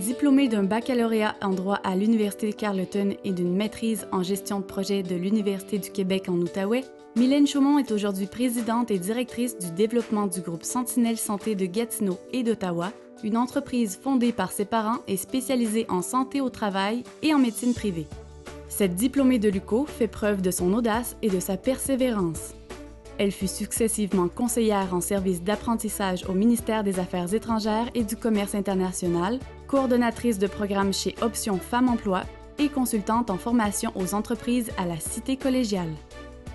Diplômée d'un baccalauréat en droit à l'Université Carleton et d'une maîtrise en gestion de projet de l'Université du Québec en Outaouais, Mylène Chaumont est aujourd'hui présidente et directrice du développement du groupe Sentinelle Santé de Gatineau et d'Ottawa, une entreprise fondée par ses parents et spécialisée en santé au travail et en médecine privée. Cette diplômée de l'UQO fait preuve de son audace et de sa persévérance. Elle fut successivement conseillère en service d'apprentissage au ministère des Affaires étrangères et du Commerce international, coordonnatrice de programme chez Option Femmes Emploi et consultante en formation aux entreprises à la Cité collégiale.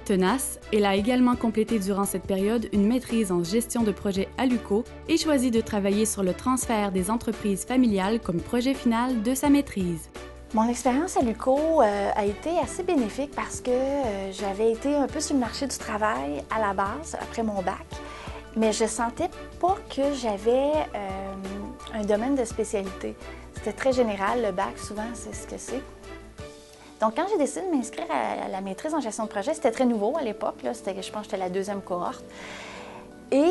Tenace, elle a également complété durant cette période une maîtrise en gestion de projet à l'UQO et choisi de travailler sur le transfert des entreprises familiales comme projet final de sa maîtrise. Mon expérience à l'UQO a été assez bénéfique parce que j'avais été un peu sur le marché du travail à la base, après mon bac, mais je sentais pas que j'avais un domaine de spécialité. C'était très général, le bac, souvent, c'est ce que c'est. Donc, quand j'ai décidé de m'inscrire à la maîtrise en gestion de projet, c'était très nouveau à l'époque, je pense que j'étais la deuxième cohorte, et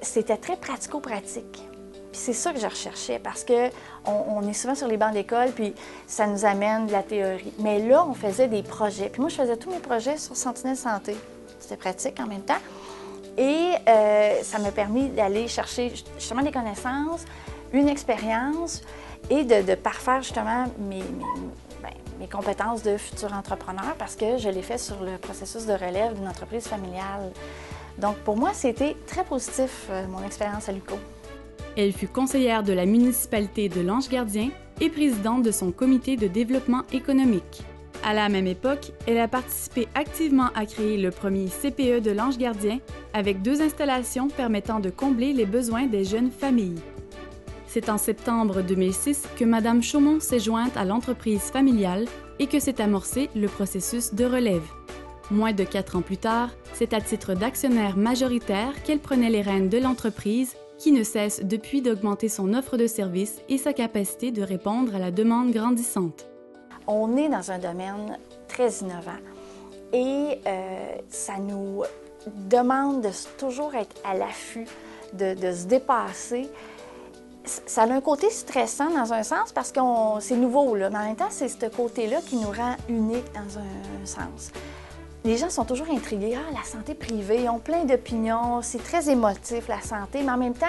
c'était très pratico-pratique. Puis c'est ça que je recherchais parce qu'on est souvent sur les bancs d'école, puis ça nous amène de la théorie. Mais là, on faisait des projets. Puis moi, je faisais tous mes projets sur Sentinelle Santé. C'était pratique en même temps. Et ça m'a permis d'aller chercher justement des connaissances, une expérience et de parfaire justement mes compétences de futur entrepreneur parce que je l'ai fait sur le processus de relève d'une entreprise familiale. Donc pour moi, c'était très positif, mon expérience à l'UQO. Elle fut conseillère de la municipalité de Lange-Gardien et présidente de son comité de développement économique. À la même époque, elle a participé activement à créer le premier CPE de Lange-Gardien avec 2 installations permettant de combler les besoins des jeunes familles. C'est en septembre 2006 que Mme Chaumont s'est jointe à l'entreprise familiale et que s'est amorcé le processus de relève. Moins de 4 ans plus tard, c'est à titre d'actionnaire majoritaire qu'elle prenait les rênes de l'entreprise qui ne cesse depuis d'augmenter son offre de services et sa capacité de répondre à la demande grandissante. On est dans un domaine très innovant et ça nous demande de toujours être à l'affût, de se dépasser. Ça a un côté stressant dans un sens parce que c'est nouveau, là, mais en même temps, c'est ce côté-là qui nous rend uniques dans un sens. Les gens sont toujours intrigués. Ah, la santé privée, ils ont plein d'opinions, c'est très émotif, la santé, mais en même temps,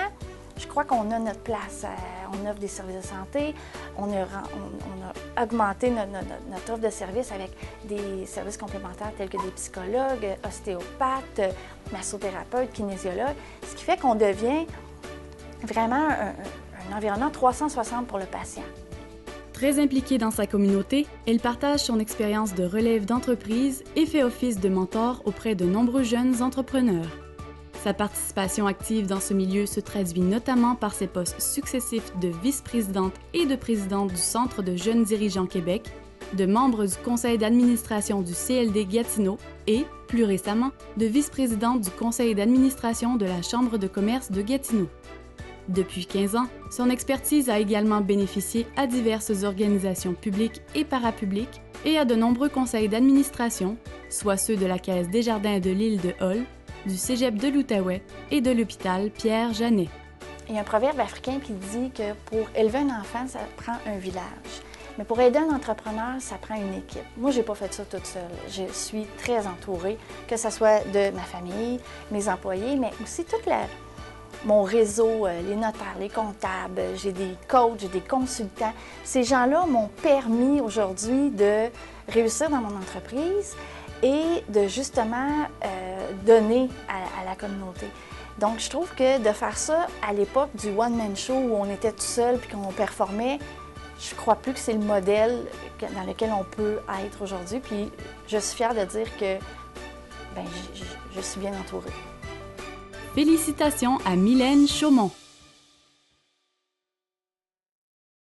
je crois qu'on a notre place. On offre des services de santé, on a augmenté notre offre de services avec des services complémentaires tels que des psychologues, ostéopathes, massothérapeutes, kinésiologues, ce qui fait qu'on devient vraiment un environnement 360 pour le patient. Très impliquée dans sa communauté, elle partage son expérience de relève d'entreprise et fait office de mentor auprès de nombreux jeunes entrepreneurs. Sa participation active dans ce milieu se traduit notamment par ses postes successifs de vice-présidente et de présidente du Centre de jeunes dirigeants Québec, de membre du conseil d'administration du CLD Gatineau et, plus récemment, de vice-présidente du conseil d'administration de la Chambre de commerce de Gatineau. Depuis 15 ans, son expertise a également bénéficié à diverses organisations publiques et parapubliques et à de nombreux conseils d'administration, soit ceux de la Caisse Desjardins de l'île de Hull, du Cégep de l'Outaouais et de l'hôpital Pierre-Janet. Il y a un proverbe africain qui dit que pour élever un enfant, ça prend un village. Mais pour aider un entrepreneur, ça prend une équipe. Moi, je n'ai pas fait ça toute seule. Je suis très entourée, que ce soit de ma famille, mes employés, mais aussi mon réseau, les notaires, les comptables, j'ai des coachs, j'ai des consultants. Ces gens-là m'ont permis aujourd'hui de réussir dans mon entreprise et de justement donner à la communauté. Donc, je trouve que de faire ça à l'époque du one-man show où on était tout seul puis qu'on performait, je crois plus que c'est le modèle dans lequel on peut être aujourd'hui. Puis, je suis fière de dire que je suis bien entourée. Félicitations à Mylène Chaumont.